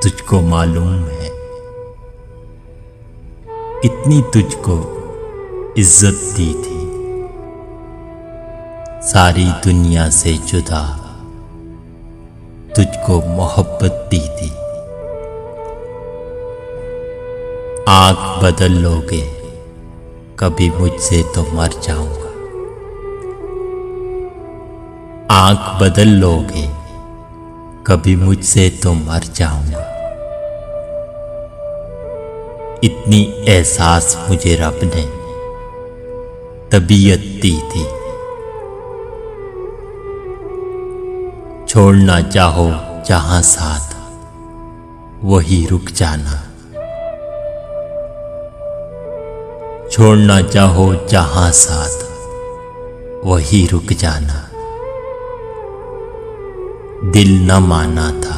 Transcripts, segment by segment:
तुझको मालूम है कितनी तुझको इज्जत दी थी। सारी दुनिया से जुदा तुझको मोहब्बत दी थी। आंख बदल लोगे कभी मुझसे तो मर जाऊंगा। आंख बदल लोगे कभी मुझसे तो मर जाऊंगा। इतनी एहसास मुझे रब ने तबीयत दी थी। छोड़ना चाहो जहां साथ वही रुक जाना। छोड़ना चाहो जहां साथ वही रुक जाना। दिल न माना था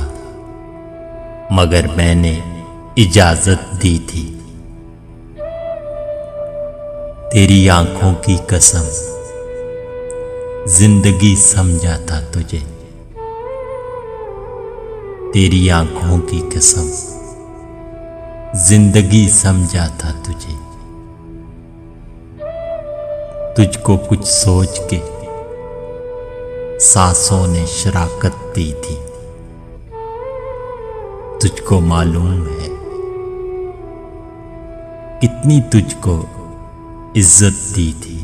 मगर मैंने इजाजत दी थी। तेरी आंखों की कसम जिंदगी समझा था तुझे। तेरी आंखों की कसम जिंदगी समझा था तुझे। तुझको कुछ सोच के सांसों ने शराकत दी थी। तुझको मालूम है कितनी तुझको इज्जत दी थी।